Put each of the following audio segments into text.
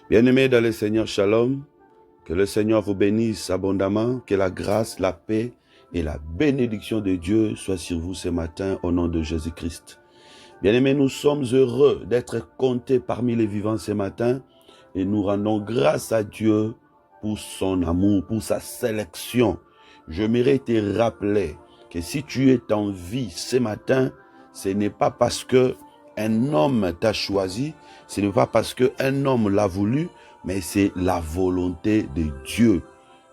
Bien-aimés dans le Seigneur, shalom, que le Seigneur vous bénisse abondamment, que la grâce, la paix et la bénédiction de Dieu soient sur vous ce matin au nom de Jésus-Christ. Bien-aimés, nous sommes heureux d'être comptés parmi les vivants ce matin et nous rendons grâce à Dieu pour son amour, pour sa sélection. Je m'irais te rappeler que si tu es en vie ce matin, ce n'est pas parce que un homme t'a choisi, ce n'est pas parce qu'un homme l'a voulu, mais c'est la volonté de Dieu.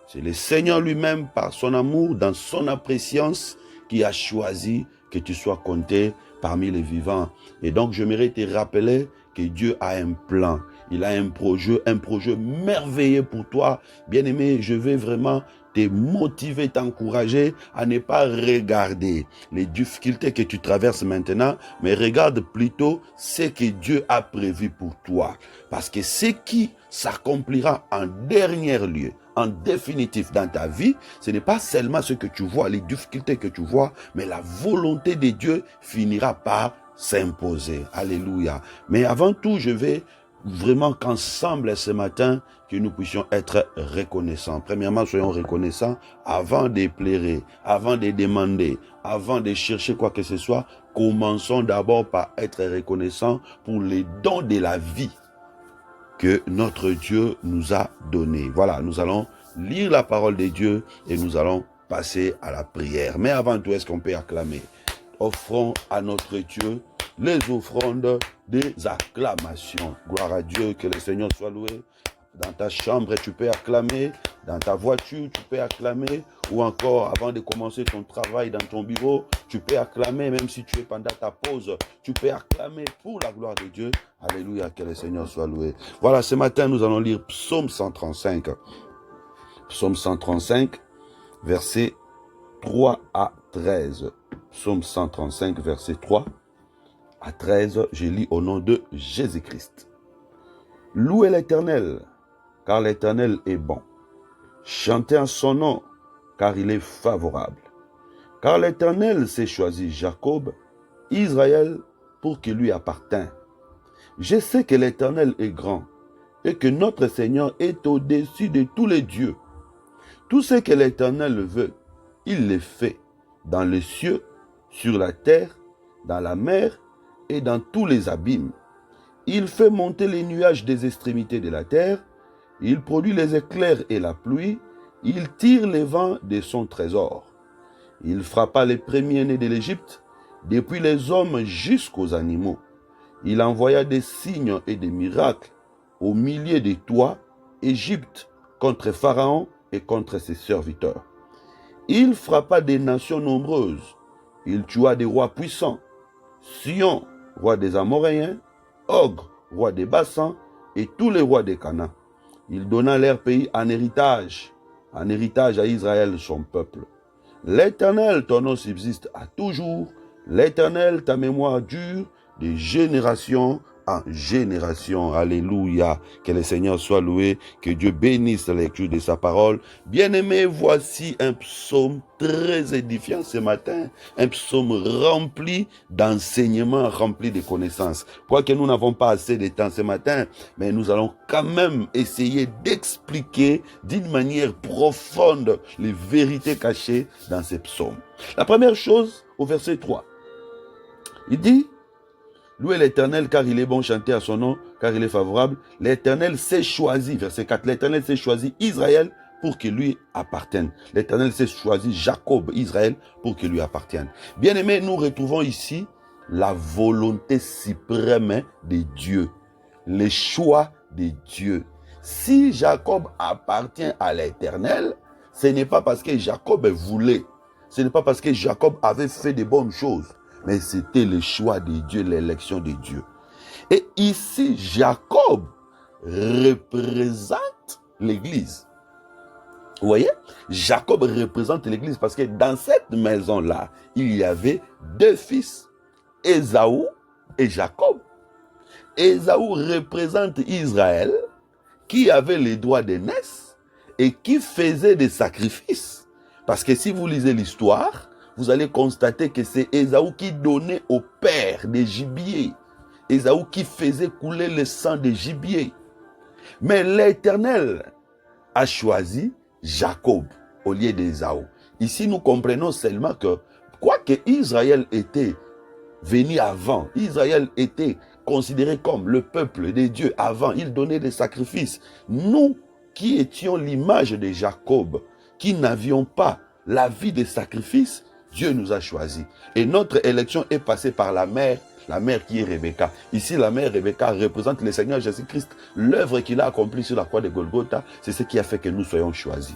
C'est le Seigneur lui-même, par son amour, dans son appréciance, qui a choisi que tu sois compté parmi les vivants. Et donc, je m'irais te rappeler que Dieu a un plan. Il a un projet merveilleux pour toi. Bien-aimé, je vais vraiment te motiver, t'encourager à ne pas regarder les difficultés que tu traverses maintenant, mais regarde plutôt ce que Dieu a prévu pour toi. Parce que ce qui s'accomplira en dernier lieu, en définitif dans ta vie, ce n'est pas seulement ce que tu vois, les difficultés que tu vois, mais la volonté de Dieu finira par s'imposer. Alléluia. Mais avant tout, je vais vraiment qu'ensemble ce matin, que nous puissions être reconnaissants. Premièrement, soyons reconnaissants avant de pleurer, avant de demander, avant de chercher quoi que ce soit. Commençons d'abord par être reconnaissants pour les dons de la vie que notre Dieu nous a donné. Voilà, nous allons lire la parole de Dieu et nous allons passer à la prière. Mais avant tout, est-ce qu'on peut acclamer? Offrons à notre Dieu les offrandes des acclamations. Gloire à Dieu, que le Seigneur soit loué. Dans ta chambre, tu peux acclamer. Dans ta voiture, tu peux acclamer. Ou encore, avant de commencer ton travail dans ton bureau, tu peux acclamer. Même si tu es pendant ta pause, tu peux acclamer pour la gloire de Dieu. Alléluia, que le Seigneur soit loué. Voilà, ce matin, nous allons lire Psaume 135. Psaume 135, versets 3 à 13. Psaume 135, versets 3 à 13. Je lis au nom de Jésus-Christ. Louez l'Éternel, car l'Éternel est bon. Chantez en son nom, car il est favorable. Car l'Éternel s'est choisi Jacob, Israël, pour qu'il lui appartînt. Je sais que l'Éternel est grand, et que notre Seigneur est au-dessus de tous les dieux. Tout ce que l'Éternel veut, il le fait, dans les cieux, sur la terre, dans la mer et dans tous les abîmes. Il fait monter les nuages des extrémités de la terre, il produit les éclairs et la pluie, il tire les vents de son trésor. Il frappa les premiers-nés de l'Égypte, depuis les hommes jusqu'aux animaux. Il envoya des signes et des miracles au milieu de toi, Égypte, contre Pharaon et contre ses serviteurs. Il frappa des nations nombreuses, il tua des rois puissants, Sion, roi des Amoréens, Og, roi des Bassans, et tous les rois des Canaan. Il donna leur pays en héritage à Israël son peuple. L'Éternel, ton nom subsiste à toujours, l'Éternel, ta mémoire dure de génération en génération. Alléluia. Que le Seigneur soit loué, que Dieu bénisse la lecture de sa parole. Bien-aimés, voici un psaume très édifiant ce matin, un psaume rempli d'enseignements, rempli de connaissances. Quoique nous n'avons pas assez de temps ce matin, mais nous allons quand même essayer d'expliquer d'une manière profonde les vérités cachées dans ces psaumes. La première chose, au verset 3, il dit: louez l'Éternel car il est bon, chanter à son nom car il est favorable. L'Éternel s'est choisi, verset 4, l'Éternel s'est choisi Israël pour qu'il lui appartienne. L'Éternel s'est choisi Jacob, Israël, pour qu'il lui appartienne. Bien-aimés, nous retrouvons ici la volonté suprême de Dieu, le choix de Dieu. Si Jacob appartient à l'Éternel, ce n'est pas parce que Jacob voulait, ce n'est pas parce que Jacob avait fait de bonnes choses, mais c'était le choix de Dieu, l'élection de Dieu. Et ici, Jacob représente l'Église. Vous voyez? Jacob représente l'Église parce que dans cette maison-là, il y avait deux fils, Ésaü et Jacob. Ésaü représente Israël, qui avait les droits d'aînesse et qui faisait des sacrifices. Parce que si vous lisez l'histoire, vous allez constater que c'est Ésaü qui donnait au père des gibiers. Ésaü qui faisait couler le sang des gibiers. Mais l'Éternel a choisi Jacob au lieu d'Ésaü. Ici, nous comprenons seulement que, quoique Israël était venu avant, Israël était considéré comme le peuple de Dieu avant, il donnait des sacrifices. Nous qui étions l'image de Jacob, qui n'avions pas la vie des sacrifices, Dieu nous a choisis. Et notre élection est passée par la mère qui est Rebecca. Ici, la mère Rebecca représente le Seigneur Jésus-Christ. L'œuvre qu'il a accomplie sur la croix de Golgotha, c'est ce qui a fait que nous soyons choisis.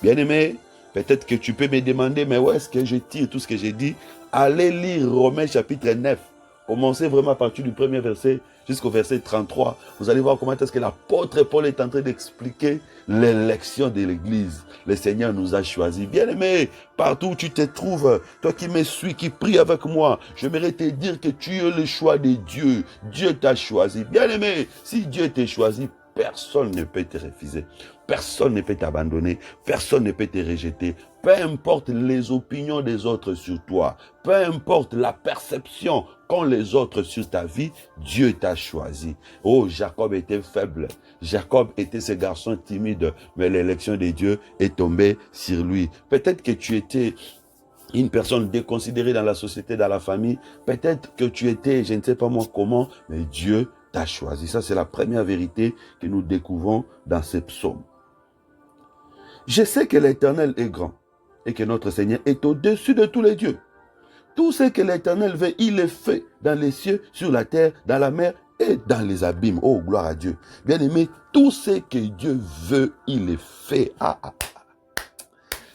Bien-aimé, peut-être que tu peux me demander, mais où est-ce que je tire tout ce que j'ai dit? Allez lire Romains chapitre 9. Commencez vraiment à partir du premier verset jusqu'au verset 33. Vous allez voir comment est-ce que l'apôtre Paul est en train d'expliquer l'élection de l'Église. Le Seigneur nous a choisis. Bien-aimé, partout où tu te trouves, toi qui me suis, qui prie avec moi, j'aimerais te dire que tu es le choix de Dieu. Dieu t'a choisi. Bien-aimé, si Dieu t'a choisi, personne ne peut te refuser. Personne ne peut t'abandonner. Personne ne peut te rejeter. Peu importe les opinions des autres sur toi. Peu importe la perception qu'ont les autres sur ta vie, Dieu t'a choisi. Oh, Jacob était faible. Jacob était ce garçon timide. Mais l'élection de Dieu est tombée sur lui. Peut-être que tu étais une personne déconsidérée dans la société, dans la famille. Peut-être que tu étais, je ne sais pas moi comment, mais Dieu t'a choisi. Ça, c'est la première vérité que nous découvrons dans ces psaumes. Je sais que l'Éternel est grand et que notre Seigneur est au-dessus de tous les dieux. Tout ce que l'Éternel veut, il le fait dans les cieux, sur la terre, dans la mer et dans les abîmes. Oh, gloire à Dieu. Bien-aimé, tout ce que Dieu veut, il le fait.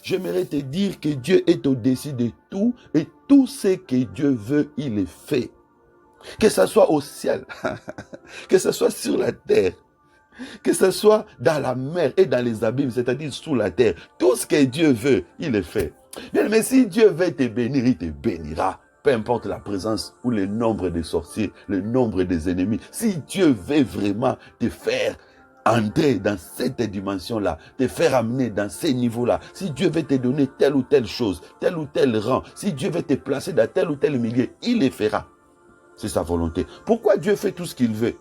J'aimerais te dire que Dieu est au-dessus de tout et tout ce que Dieu veut, il le fait. Que ce soit au ciel, que ce soit sur la terre, que ce soit dans la mer et dans les abîmes, c'est-à-dire sous la terre. Tout ce que Dieu veut, il le fait. Bien, mais si Dieu veut te bénir, il te bénira. Peu importe la présence ou le nombre de sorciers, le nombre des ennemis. Si Dieu veut vraiment te faire entrer dans cette dimension-là, te faire amener dans ces niveaux-là, si Dieu veut te donner telle ou telle chose, tel ou tel rang, si Dieu veut te placer dans tel ou tel milieu, il le fera. C'est sa volonté. Pourquoi Dieu fait tout ce qu'il veut?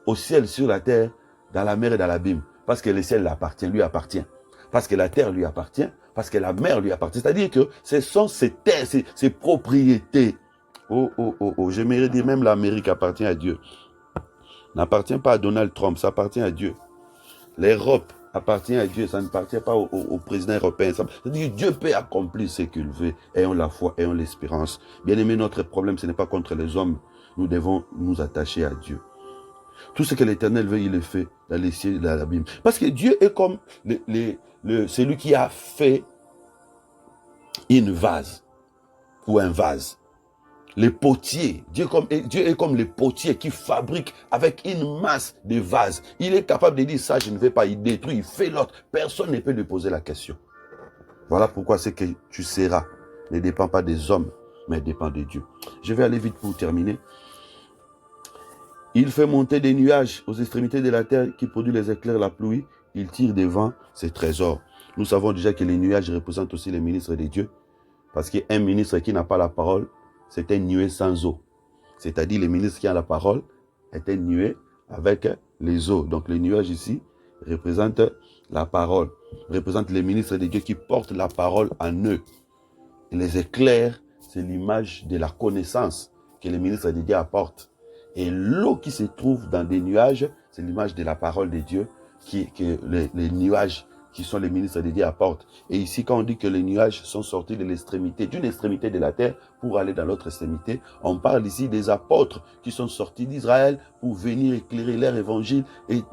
Au ciel, sur la terre, dans la mer et dans l'abîme. Parce que le ciel lui appartient. Parce que la terre lui appartient. Parce que la mer lui appartient. C'est-à-dire que ce sont ses terres, ses propriétés. J'aimerais dire même l'Amérique appartient à Dieu. N'appartient pas à Donald Trump, ça appartient à Dieu. L'Europe appartient à Dieu, ça ne appartient pas au président européen. C'est-à-dire que Dieu peut accomplir ce qu'il veut. Ayons la foi, ayons l'espérance. Bien aimé, notre problème, ce n'est pas contre les hommes. Nous devons nous attacher à Dieu. Tout ce que l'Éternel veut, il le fait dans les cieux et dans l'abîme. Parce que Dieu est comme celui qui a fait une vase ou un vase. Le potier, Dieu est comme le potier qui fabrique avec une masse de vases. Il est capable de dire ça, je ne vais pas, il détruit, il fait l'autre. Personne ne peut lui poser la question. Voilà pourquoi ce que tu seras ne dépend pas des hommes, mais dépend de Dieu. Je vais aller vite pour terminer. Il fait monter des nuages aux extrémités de la terre qui produit les éclairs, la pluie. Il tire des vents ses trésors. Nous savons déjà que les nuages représentent aussi les ministres de Dieu. Parce qu'un ministre qui n'a pas la parole, c'est un nuée sans eau. C'est-à-dire le ministre qui a la parole est un nuée avec les eaux. Donc les nuages ici représentent la parole. Représentent les ministres de Dieu qui portent la parole en eux. Et les éclairs, c'est l'image de la connaissance que les ministres de Dieu apportent. Et l'eau qui se trouve dans des nuages, c'est l'image de la parole de Dieu que les nuages qui sont les ministres de Dieu apportent. Et ici, quand on dit que les nuages sont sortis de l'extrémité, d'une extrémité de la terre pour aller dans l'autre extrémité, on parle ici des apôtres qui sont sortis d'Israël pour venir éclairer leur évangile et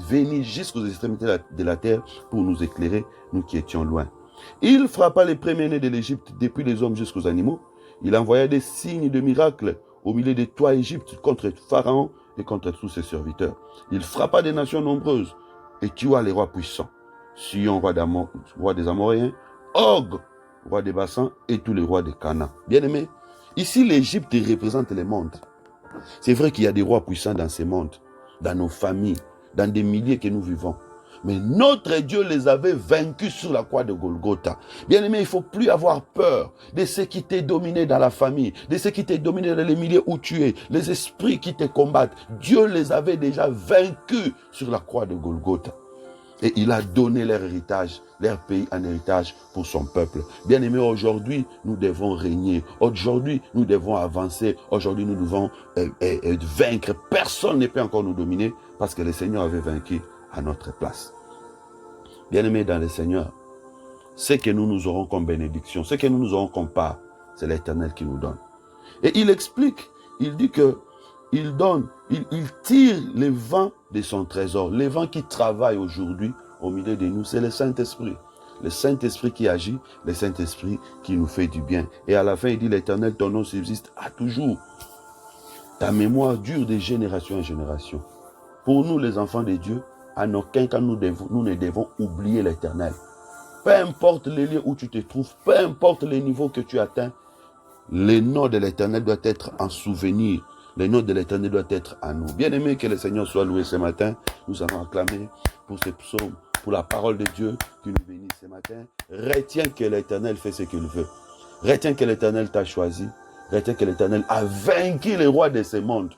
venir jusqu'aux extrémités de la terre pour nous éclairer, nous qui étions loin. Il frappa les premiers-nés de l'Égypte, depuis les hommes jusqu'aux animaux. Il envoya des signes de miracles au milieu de toi, Égypte, contre Pharaon et contre tous ses serviteurs. Il frappa des nations nombreuses et tua les rois puissants. Sion, roi des Amoréens, Og, roi des Bassans, et tous les rois de Canaan. Bien-aimés, ici l'Égypte représente le monde. C'est vrai qu'il y a des rois puissants dans ce monde, dans nos familles, dans des milliers que nous vivons. Mais notre Dieu les avait vaincus sur la croix de Golgotha. Bien-aimé, il ne faut plus avoir peur de ce qui t'est dominé dans la famille, de ce qui t'est dominé dans les milieux où tu es, les esprits qui te combattent. Dieu les avait déjà vaincus sur la croix de Golgotha. Et il a donné leur héritage, leur pays en héritage pour son peuple. Bien-aimés, aujourd'hui, nous devons régner. Aujourd'hui, nous devons avancer. Aujourd'hui, nous devons vaincre. Personne ne peut encore nous dominer parce que le Seigneur avait vaincu à notre place. Bien-aimés dans le Seigneur, ce que nous aurons comme bénédiction, ce que nous aurons comme part, c'est l'Éternel qui nous donne. Et il explique, il dit que il donne, il tire les vents de son trésor. Les vents qui travaillent aujourd'hui au milieu de nous, c'est le Saint-Esprit. Le Saint-Esprit qui agit, le Saint-Esprit qui nous fait du bien. Et à la fin, il dit, l'Éternel, ton nom subsiste à toujours. Ta mémoire dure de génération en génération. Pour nous, les enfants de Dieu, en aucun cas nous ne devons oublier l'Éternel. Peu importe les lieux où tu te trouves, peu importe les niveaux que tu atteins, le nom de l'Éternel doit être en souvenir. Le nom de l'Éternel doit être à nous. Bien aimé, que le Seigneur soit loué ce matin. Nous allons acclamer pour ces psaumes, pour la parole de Dieu qui nous bénit ce matin. Retiens que l'Éternel fait ce qu'il veut. Retiens que l'Éternel t'a choisi. Retiens que l'Éternel a vaincu les rois de ce monde.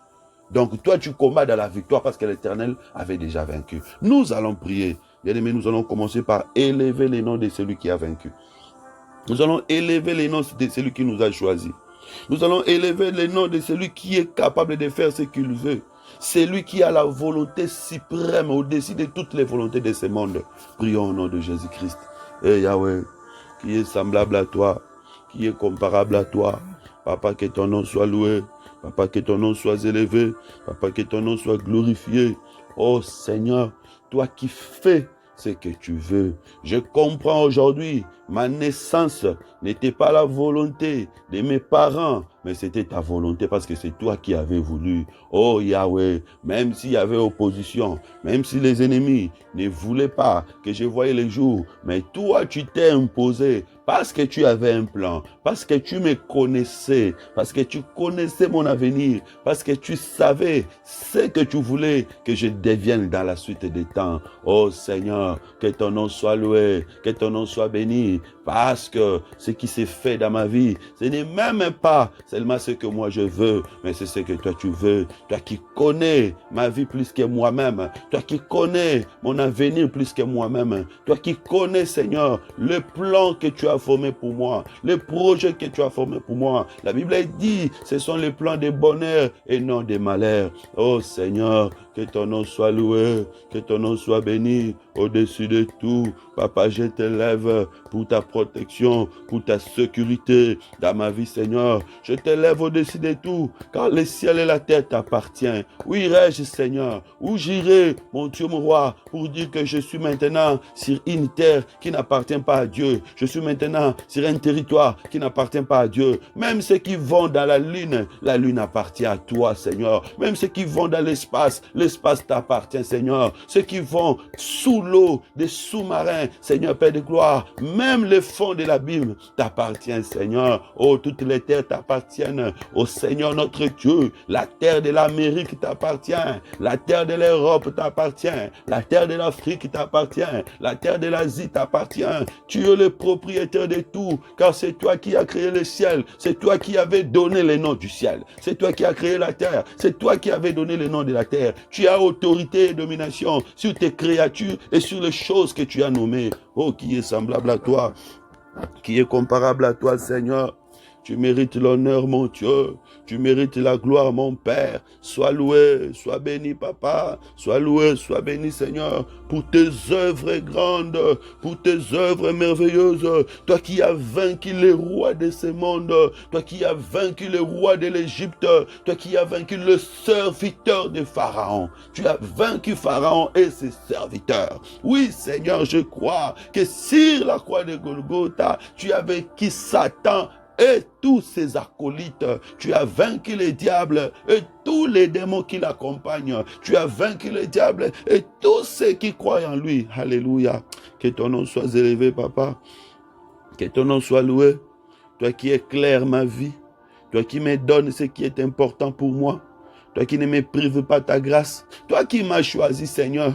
Donc toi, tu combats dans la victoire parce que l'Éternel avait déjà vaincu. Nous allons prier. Bien aimé, nous allons commencer par élever les noms de celui qui a vaincu. Nous allons élever les noms de celui qui nous a choisis. Nous allons élever le nom de celui qui est capable de faire ce qu'il veut. Celui qui a la volonté suprême au-dessus de toutes les volontés de ce monde. Prions au nom de Jésus-Christ. Et Yahweh, qui est semblable à toi, qui est comparable à toi. Papa, que ton nom soit loué. Papa, que ton nom soit élevé. Papa, que ton nom soit glorifié. Oh Seigneur, toi qui fais ce que tu veux. Je comprends aujourd'hui, ma naissance n'était pas la volonté de mes parents, mais c'était ta volonté parce que c'est toi qui avais voulu. Oh Yahweh, même s'il y avait opposition, même si les ennemis ne voulaient pas que je voie le jour, mais toi tu t'es imposé parce que tu avais un plan, parce que tu me connaissais, parce que tu connaissais mon avenir, parce que tu savais ce que tu voulais que je devienne dans la suite des temps. Oh Seigneur, que ton nom soit loué, que ton nom soit béni, parce que ce qui s'est fait dans ma vie, ce n'est même pas seulement ce que moi je veux, mais c'est ce que toi tu veux. Toi qui connais ma vie plus que moi-même, toi qui connais mon avenir plus que moi-même, toi qui connais, Seigneur, le plan que tu as formé pour moi, le projet que tu as formé pour moi. La Bible dit, ce sont les plans de bonheur et non de malheur. Oh Seigneur, que ton nom soit loué, que ton nom soit béni au-dessus de tout. Papa, je te lève pour ta protection, pour ta sécurité dans ma vie, Seigneur. Je te lève au-dessus de tout, car le ciel et la terre t'appartiennent. Où irai-je, Seigneur? Où j'irai, mon Dieu, mon roi, pour dire que je suis maintenant sur une terre qui n'appartient pas à Dieu. Je suis maintenant sur un territoire qui n'appartient pas à Dieu. Même ceux qui vont dans la lune appartient à toi, Seigneur. Même ceux qui vont dans l'espace t'appartient, Seigneur. Ceux qui vont sous l'eau, des sous-marins, Seigneur Père de gloire, même le fond de l'abîme t'appartient, Seigneur. Oh, toutes les terres t'appartiennent. Oh Seigneur notre Dieu, la terre de l'Amérique t'appartient, la terre de l'Europe t'appartient, la terre de l'Afrique t'appartient, la terre de l'Asie t'appartient. Tu es le propriétaire de tout, car c'est toi qui as créé le ciel, c'est toi qui avais donné le nom du ciel, c'est toi qui as créé la terre, c'est toi qui avais donné le nom de la terre. Tu as autorité et domination sur tes créatures et sur les choses que tu as nommées. Oh, qui est semblable à toi, qui est comparable à toi, Seigneur. Tu mérites l'honneur, mon Dieu. Tu mérites la gloire, mon Père. Sois loué, sois béni, Papa. Sois loué, sois béni, Seigneur, pour tes œuvres grandes, pour tes œuvres merveilleuses. Toi qui as vaincu les rois de ce monde, toi qui as vaincu les rois de l'Égypte, toi qui as vaincu le serviteur de Pharaon. Tu as vaincu Pharaon et ses serviteurs. Oui, Seigneur, je crois que sur la croix de Golgotha, tu as vaincu Satan et tous ses acolytes. Tu as vaincu les diables et tous les démons qui l'accompagnent. Tu as vaincu les diables et tous ceux qui croient en lui. Alléluia. Que ton nom soit élevé, Papa. Que ton nom soit loué. Toi qui éclaires ma vie. Toi qui me donnes ce qui est important pour moi. Toi qui ne me prives pas ta grâce. Toi qui m'as choisi, Seigneur.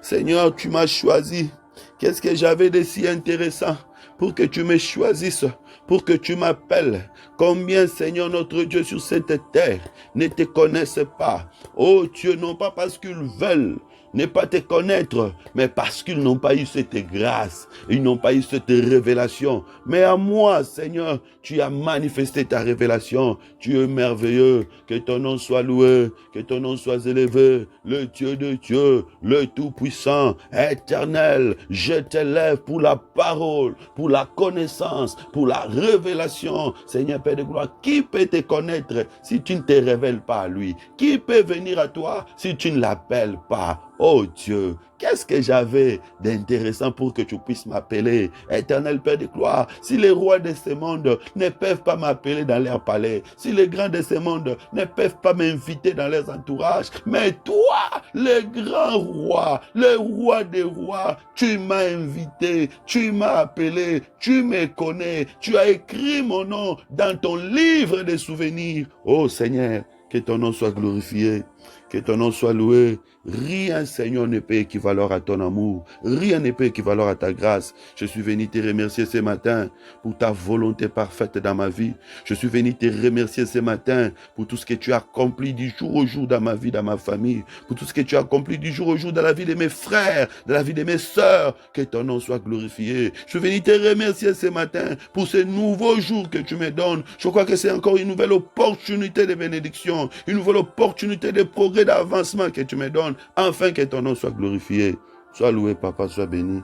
Seigneur, tu m'as choisi. Qu'est-ce que j'avais de si intéressant pour que tu me choisisses, pour que tu m'appelles? Combien, Seigneur notre Dieu, sur cette terre ne te connaissent pas? Oh Dieu, non pas parce qu'ils veulent ne pas te connaître, mais parce qu'ils n'ont pas eu cette grâce, ils n'ont pas eu cette révélation. Mais à moi, Seigneur, tu as manifesté ta révélation. Tu es merveilleux. Que ton nom soit loué, que ton nom soit élevé. Le Dieu de Dieu, le Tout-Puissant, éternel, je t'élève pour la parole, pour la connaissance, pour la révélation. Seigneur Père de gloire, qui peut te connaître si tu ne te révèles pas à lui? Qui peut venir à toi si tu ne l'appelles pas? Oh Dieu, qu'est-ce que j'avais d'intéressant pour que tu puisses m'appeler? Éternel Père de gloire, si les rois de ce monde ne peuvent pas m'appeler dans leur palais, si les grands de ce monde ne peuvent pas m'inviter dans leurs entourages, mais toi, le grand roi, le roi des rois, tu m'as invité, tu m'as appelé, tu me connais, tu as écrit mon nom dans ton livre de souvenirs. Oh Seigneur, que ton nom soit glorifié, que ton nom soit loué. Rien, Seigneur, ne peut équivaloir à ton amour. Rien ne peut équivaloir à ta grâce. Je suis venu te remercier ce matin pour ta volonté parfaite dans ma vie. Je suis venu te remercier ce matin pour tout ce que tu as accompli du jour au jour dans ma vie, dans ma famille. Pour tout ce que tu as accompli du jour au jour dans la vie de mes frères, dans la vie de mes sœurs. Que ton nom soit glorifié. Je suis venu te remercier ce matin pour ce nouveau jour que tu me donnes. Je crois que c'est encore une nouvelle opportunité de bénédiction, une nouvelle opportunité de progrès, d'avancement que tu me donnes. Afin que ton nom soit glorifié. Sois loué, Papa, sois béni.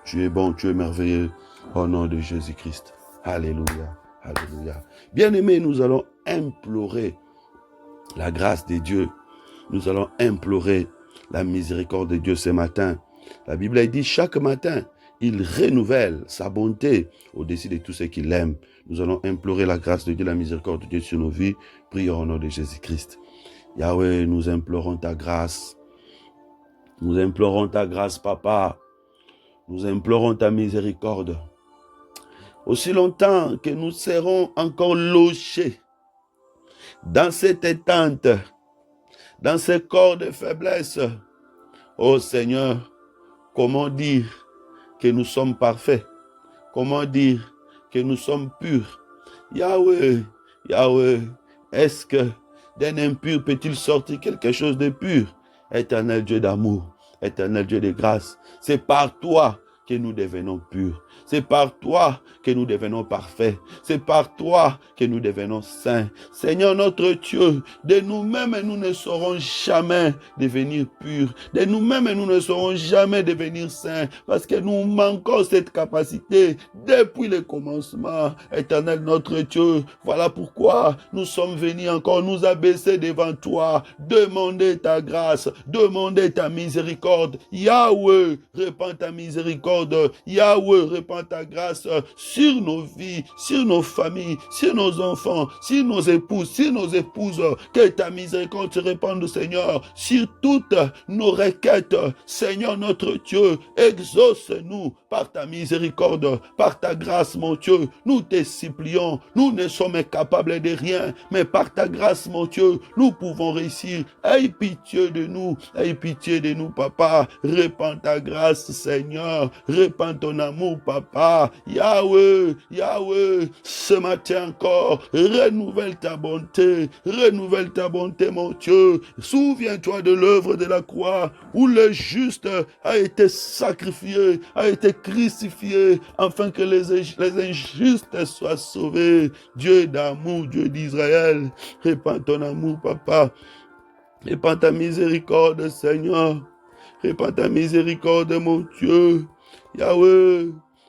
Tu es bon, tu es merveilleux. Au nom de Jésus-Christ. Alléluia. Alléluia. Bien-aimés, nous allons implorer la grâce de Dieu. Nous allons implorer la miséricorde de Dieu ce matin. La Bible dit chaque matin, il renouvelle sa bonté au-dessus de tout ce qu'il aime. Nous allons implorer la grâce de Dieu, la miséricorde de Dieu sur nos vies. Prions au nom de Jésus-Christ. Yahweh, nous implorons ta grâce. Nous implorons ta grâce, Papa. Nous implorons ta miséricorde. Aussi longtemps que nous serons encore logés dans cette tente, dans ce corps de faiblesse, ô Seigneur, comment dire que nous sommes parfaits? Comment dire que nous sommes purs? Yahweh, Yahweh, est-ce que d'un impur peut-il sortir quelque chose de pur? Éternel Dieu d'amour, éternel Dieu de grâce, c'est par toi que nous devenons purs. C'est par toi que nous devenons parfaits. C'est par toi que nous devenons saints. Seigneur notre Dieu, de nous-mêmes nous ne saurons jamais devenir purs. De nous-mêmes nous ne saurons jamais devenir saints parce que nous manquons cette capacité depuis le commencement. Éternel notre Dieu, voilà pourquoi nous sommes venus encore nous abaisser devant toi, demander ta grâce, demander ta miséricorde. Yahweh, répands ta miséricorde. Yahweh, répands ta grâce sur nos vies, sur nos familles, sur nos enfants, sur nos épouses, sur nos épouses. Que ta miséricorde se répande, Seigneur, sur toutes nos requêtes. Seigneur notre Dieu, exauce-nous par ta miséricorde, par ta grâce, mon Dieu. Nous te supplions, nous ne sommes capables de rien, mais par ta grâce, mon Dieu, nous pouvons réussir. Aie pitié de nous, aie pitié de nous, Papa. Répands ta grâce, Seigneur. Répands ton amour, Papa. Yahweh, Yahweh, ce matin encore, renouvelle ta bonté, mon Dieu. Souviens-toi de l'œuvre de la croix où le juste a été sacrifié, a été crucifié, afin que les injustes soient sauvés. Dieu d'amour, Dieu d'Israël, répands ton amour, Papa. Répands ta miséricorde, Seigneur. Répands ta miséricorde, mon Dieu. Yahweh,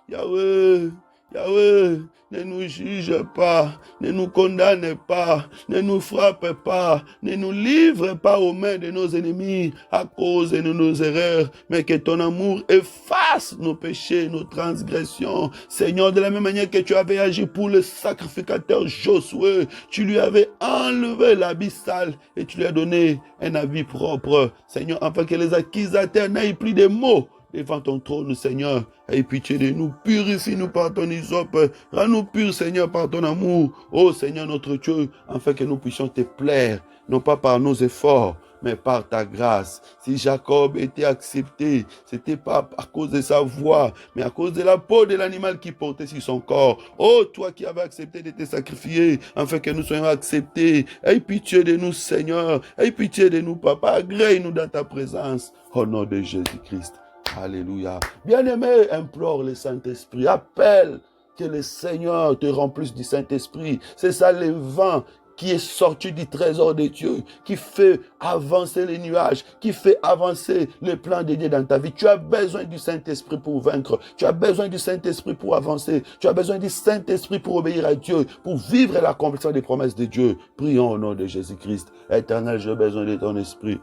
Yahweh, Yahweh, ne nous juge pas, ne nous condamne pas, ne nous frappe pas, ne nous livre pas aux mains de nos ennemis à cause de nos erreurs, mais que ton amour efface nos péchés, nos transgressions. Seigneur, de la même manière que tu avais agi pour le sacrificateur Josué, tu lui avais enlevé l'habit sale et tu lui as donné un habit propre. Seigneur, afin que les accusateurs n'aient plus de mots devant ton trône, Seigneur. Aie pitié de nous, purifie-nous par ton hysope, rends-nous purs, Seigneur, par ton amour. Ô Seigneur notre Dieu, afin que nous puissions te plaire, non pas par nos efforts, mais par ta grâce. Si Jacob était accepté, c'était pas à cause de sa voix, mais à cause de la peau de l'animal qui portait sur son corps. Oh, toi qui avais accepté de te sacrifier, afin que nous soyons acceptés. Aie pitié de nous, Seigneur. Aie pitié de nous, Papa. Agrée-nous dans ta présence. Au nom de Jésus-Christ. Alléluia. Bien-aimé, implore le Saint-Esprit. Appelle que le Seigneur te remplisse du Saint-Esprit. C'est ça le vent qui est sorti du trésor de Dieu, qui fait avancer les nuages, qui fait avancer le plan de Dieu dans ta vie. Tu as besoin du Saint-Esprit pour vaincre. Tu as besoin du Saint-Esprit pour avancer. Tu as besoin du Saint-Esprit pour obéir à Dieu, pour vivre l'accomplissement des promesses de Dieu. Prions au nom de Jésus-Christ. Éternel, j'ai besoin de ton esprit.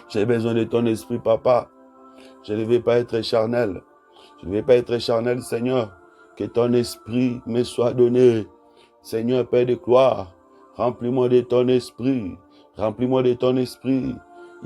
J'ai besoin de ton esprit, Papa. Je ne vais pas être charnel. Je ne vais pas être charnel, Seigneur. Que ton esprit me soit donné. Seigneur, Père de gloire, remplis-moi de ton esprit. Remplis-moi de ton esprit.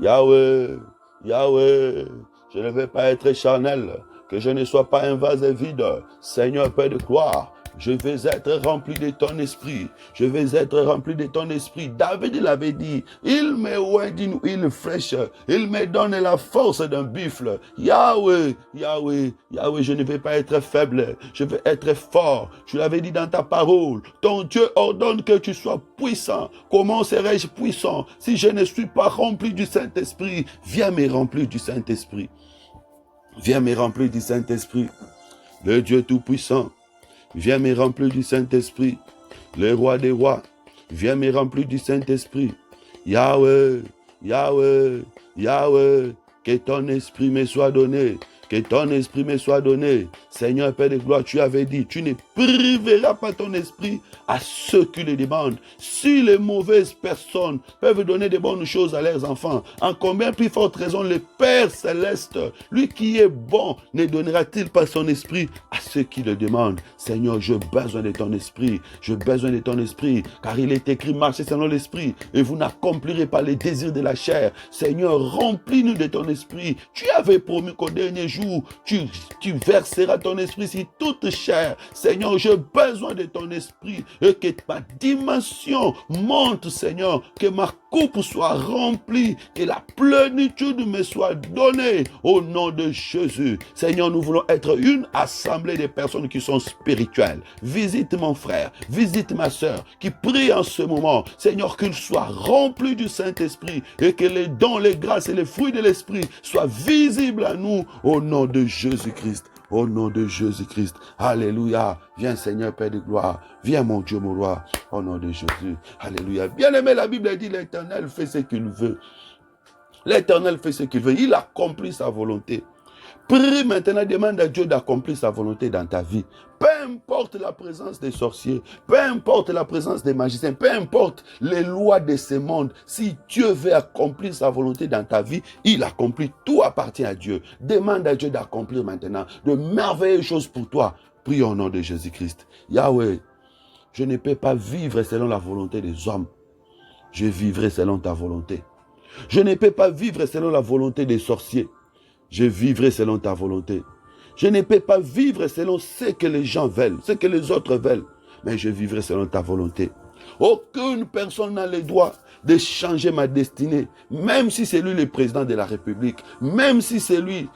Yahweh, Yahweh, je ne vais pas être charnel. Que je ne sois pas un vase vide. Seigneur, Père de gloire, je vais être rempli de ton esprit. Je vais être rempli de ton esprit. David l'avait dit, il me oint d'une huile fraîche. Il me donne la force d'un buffle. Yahweh, Yahweh, Yahweh, je ne vais pas être faible. Je vais être fort. Tu l'avais dit dans ta parole. Ton Dieu ordonne que tu sois puissant. Comment serais-je puissant si je ne suis pas rempli du Saint-Esprit? Viens me remplir du Saint-Esprit. Viens me remplir du Saint-Esprit. Le Dieu Tout-Puissant. Viens me remplir du Saint-Esprit. Le roi des rois. Viens me remplir du Saint-Esprit. Yahweh, Yahweh, Yahweh, que ton esprit me soit donné. Que ton esprit me soit donné. Seigneur Père de gloire, tu avais dit, tu ne priveras pas ton esprit à ceux qui le demandent. Si les mauvaises personnes peuvent donner de bonnes choses à leurs enfants, en combien plus forte raison le Père Céleste, lui qui est bon, ne donnera-t-il pas son esprit à ceux qui le demandent? Seigneur, j'ai besoin de ton esprit. J'ai besoin de ton esprit, car il est écrit, marchez selon l'esprit, et vous n'accomplirez pas les désirs de la chair. Seigneur, remplis-nous de ton esprit. Tu avais promis qu'au dernier jour, tu verseras ton esprit sur toute chair. Seigneur, j'ai besoin de ton esprit et que ma dimension monte, Seigneur, que ma coupe soit remplie, que la plénitude me soit donnée au nom de Jésus. Seigneur, nous voulons être une assemblée de personnes qui sont spirituelles. Visite mon frère, visite ma soeur qui prie en ce moment. Seigneur, qu'il soit rempli du Saint-Esprit et que les dons, les grâces et les fruits de l'Esprit soient visibles à nous au nom de Jésus-Christ. Au nom de Jésus-Christ. Alléluia. Viens Seigneur Père de gloire. Viens mon Dieu, mon roi. Au nom de Jésus. Alléluia. Bien-aimé, la Bible dit l'Éternel fait ce qu'il veut. L'Éternel fait ce qu'il veut. Il accomplit sa volonté. Prie maintenant, demande à Dieu d'accomplir sa volonté dans ta vie. Peu importe la présence des sorciers, peu importe la présence des magiciens, peu importe les lois de ce monde, si Dieu veut accomplir sa volonté dans ta vie, il accomplit. Tout appartient à Dieu. Demande à Dieu d'accomplir maintenant de merveilleuses choses pour toi. Prie au nom de Jésus-Christ. Yahweh, je ne peux pas vivre selon la volonté des hommes. Je vivrai selon ta volonté. Je ne peux pas vivre selon la volonté des sorciers. Je vivrai selon ta volonté. Je ne peux pas vivre selon ce que les gens veulent, ce que les autres veulent, mais je vivrai selon ta volonté. Aucune personne n'a le droit de changer ma destinée, même si c'est lui le président de la République, même si c'est lui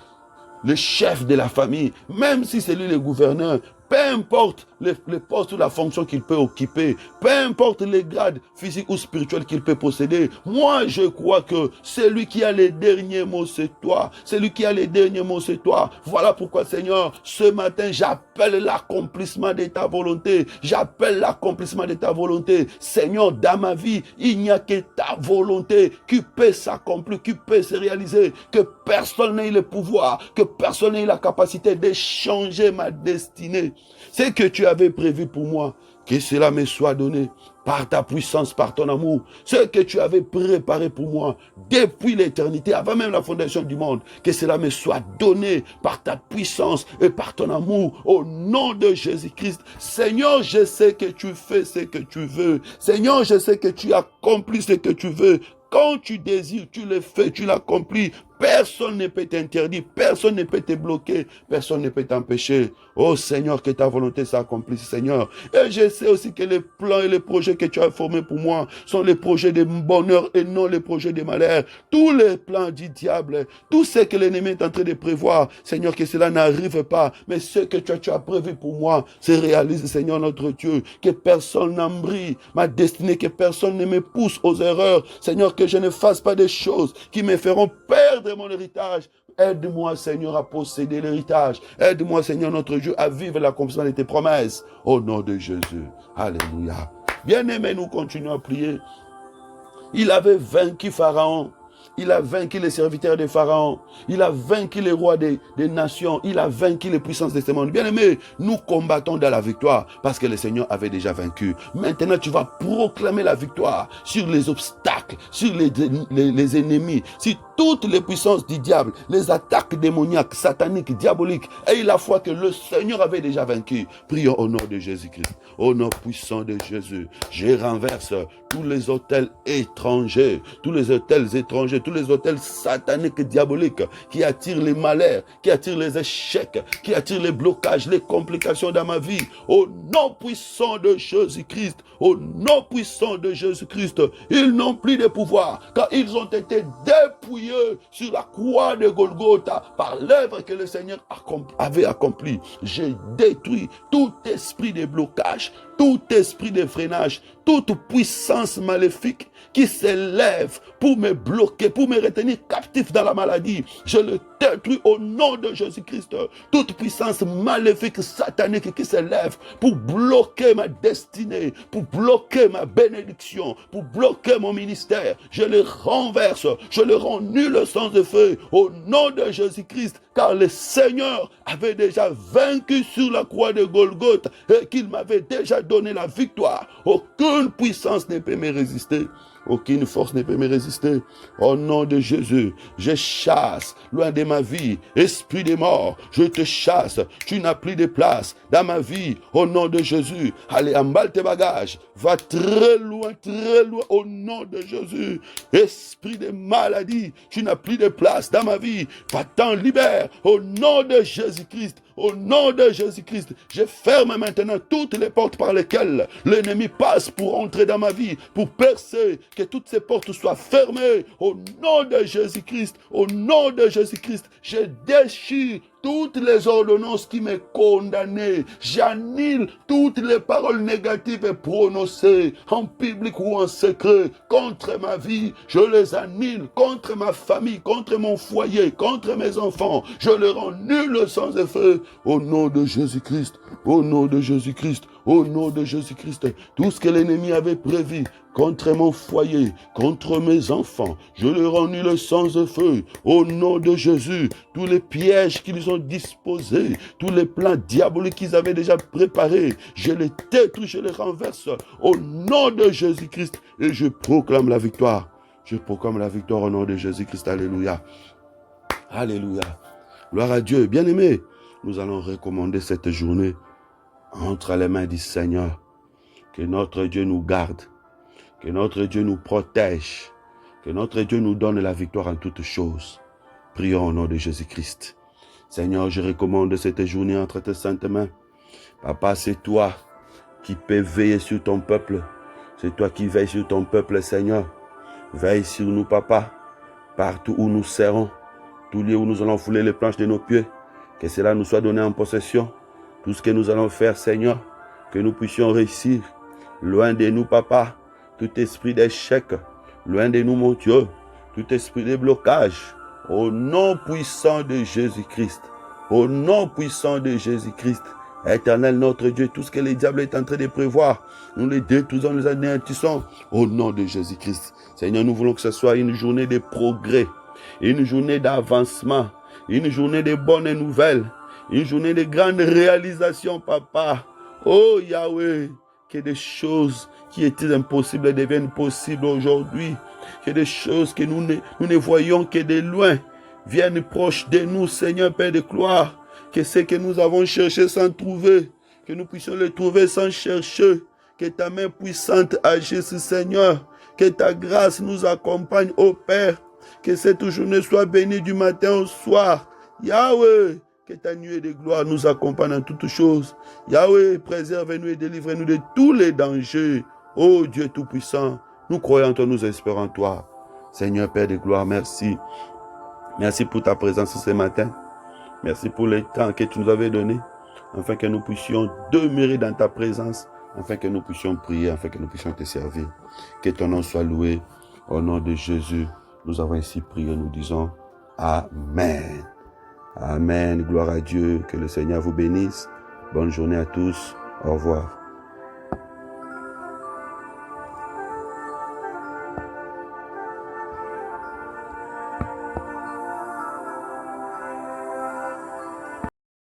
le chef de la famille, même si c'est lui le gouverneur. Peu importe le poste ou la fonction qu'il peut occuper, peu importe les grades physiques ou spirituels qu'il peut posséder, moi je crois que celui qui a les derniers mots c'est toi. Celui qui a les derniers mots c'est toi. Voilà pourquoi Seigneur, ce matin j'appelle l'accomplissement de ta volonté. J'appelle l'accomplissement de ta volonté. Seigneur, dans ma vie, il n'y a que ta volonté qui peut s'accomplir, qui peut se réaliser, que personne n'ait le pouvoir, que personne n'ait la capacité de changer ma destinée. Ce que tu avais prévu pour moi, que cela me soit donné par ta puissance, par ton amour. Ce que tu avais préparé pour moi depuis l'éternité, avant même la fondation du monde, que cela me soit donné par ta puissance et par ton amour au nom de Jésus-Christ. Seigneur, je sais que tu fais ce que tu veux. Seigneur, je sais que tu accomplis ce que tu veux. Quand tu désires, tu le fais, tu l'accomplis. Peu Personne ne peut t'interdire, personne ne peut te bloquer, personne ne peut t'empêcher. Oh Seigneur, que ta volonté s'accomplisse, Seigneur. Et je sais aussi que les plans et les projets que tu as formés pour moi sont les projets de bonheur et non les projets de malheur. Tous les plans du diable, tout ce que l'ennemi est en train de prévoir, Seigneur, que cela n'arrive pas. Mais ce que tu as prévu pour moi se réalise, Seigneur notre Dieu. Que personne n'embrie ma destinée, que personne ne me pousse aux erreurs. Seigneur, que je ne fasse pas des choses qui me feront perdre mon héritage. Aide-moi, Seigneur, à posséder l'héritage. Aide-moi, Seigneur, notre Dieu, à vivre l'accomplissement de tes promesses. Au nom de Jésus. Alléluia. Bien-aimés, nous continuons à prier. Il avait vaincu Pharaon. Il a vaincu les serviteurs de Pharaon. Il a vaincu les rois des nations. Il a vaincu les puissances de ce monde. Bien-aimés, nous combattons dans la victoire parce que le Seigneur avait déjà vaincu. Maintenant, tu vas proclamer la victoire sur les obstacles, sur les ennemis, sur toutes les puissances du diable, les attaques démoniaques, sataniques, diaboliques. Et la foi que le Seigneur avait déjà vaincu. Prions au nom de Jésus-Christ. Au nom puissant de Jésus, je renverse tous les autels étrangers, tous les autels sataniques et diaboliques qui attirent les malheurs, qui attirent les échecs, qui attirent les blocages, les complications dans ma vie. Au nom puissant de Jésus-Christ, au nom puissant de Jésus-Christ, ils n'ont plus de pouvoir, car ils ont été dépouillés sur la croix de Golgotha par l'œuvre que le Seigneur avait accomplie. J'ai détruit tout esprit de blocage, tout esprit de freinage, toute puissance maléfique qui s'élève pour me bloquer, pour me retenir captif dans la maladie. Je le détruis au nom de Jésus-Christ. Toute puissance maléfique, satanique qui s'élève pour bloquer ma destinée, pour bloquer ma bénédiction, pour bloquer mon ministère. Je le renverse, je le rends nul sans effet au nom de Jésus-Christ, car le Seigneur avait déjà vaincu sur la croix de Golgotha et qu'il m'avait déjà donné la victoire. Aucune puissance ne peut me résister. Aucune force ne peut me résister. Au nom de Jésus, je chasse loin de ma vie, esprit de mort, je te chasse. Tu n'as plus de place dans ma vie. Au nom de Jésus, allez, emballe tes bagages. Va très loin, au nom de Jésus. Esprit de maladie, tu n'as plus de place dans ma vie. Va-t'en, libère. Au nom de Jésus-Christ. Au nom de Jésus-Christ, je ferme maintenant toutes les portes par lesquelles l'ennemi passe pour entrer dans ma vie, pour percer, que toutes ces portes soient fermées. Au nom de Jésus-Christ, au nom de Jésus-Christ, je déchire toutes les ordonnances qui me condamnaient. J'annule toutes les paroles négatives prononcées en public ou en secret contre ma vie. Je les annule contre ma famille, contre mon foyer, contre mes enfants. Je les rends nuls sans effet. Au nom de Jésus-Christ, au nom de Jésus-Christ, au nom de Jésus-Christ, tout ce que l'ennemi avait prévu contre mon foyer, contre mes enfants, je le rends nul sans effet. Au nom de Jésus, tous les pièges qu'ils ont disposés, tous les plans diaboliques qu'ils avaient déjà préparés, je les détruis, je les renverse. Au nom de Jésus-Christ, et je proclame la victoire. Je proclame la victoire au nom de Jésus-Christ. Alléluia. Alléluia. Gloire à Dieu. Bien-aimés, nous allons recommander cette journée entre les mains du Seigneur. Que notre Dieu nous garde. Que notre Dieu nous protège. Que notre Dieu nous donne la victoire en toutes choses. Prions au nom de Jésus-Christ. Seigneur, je recommande cette journée entre tes saintes mains. Papa, c'est toi qui peux veiller sur ton peuple. C'est toi qui veilles sur ton peuple, Seigneur. Veille sur nous, Papa, partout où nous serons. Tous lieux où nous allons fouler les planches de nos pieds. Que cela nous soit donné en possession. Tout ce que nous allons faire, Seigneur, que nous puissions réussir. Loin de nous, Papa, tout esprit d'échec. Loin de nous, mon Dieu, tout esprit de blocage. Au nom puissant de Jésus-Christ. Au nom puissant de Jésus-Christ. Éternel notre Dieu, tout ce que le diable est en train de prévoir, nous les détruisons, nous les anéantissons. Au nom de Jésus-Christ. Seigneur, nous voulons que ce soit une journée de progrès. Une journée d'avancement. Une journée de bonnes nouvelles. Une journée de grandes réalisations, Papa. Oh Yahweh, que des choses qui étaient impossibles deviennent possibles aujourd'hui. Que des choses que nous ne voyons que de loin viennent proches de nous, Seigneur Père de gloire. Que ce que nous avons cherché sans trouver, que nous puissions le trouver sans chercher. Que ta main puissante agisse, Seigneur. Que ta grâce nous accompagne, ô Père. Que cette journée soit bénie du matin au soir. Yahweh, que ta nuée de gloire nous accompagne en toutes choses. Yahweh, préserve-nous et délivre-nous de tous les dangers. Ô Dieu Tout-Puissant, nous croyons en toi, nous espérons en toi. Seigneur Père de gloire, merci. Merci pour ta présence ce matin. Merci pour le temps que tu nous avais donné, afin que nous puissions demeurer dans ta présence, afin que nous puissions prier, afin que nous puissions te servir. Que ton nom soit loué. Au nom de Jésus, nous avons ainsi prié, nous disons Amen. Amen. Gloire à Dieu. Que le Seigneur vous bénisse. Bonne journée à tous. Au revoir.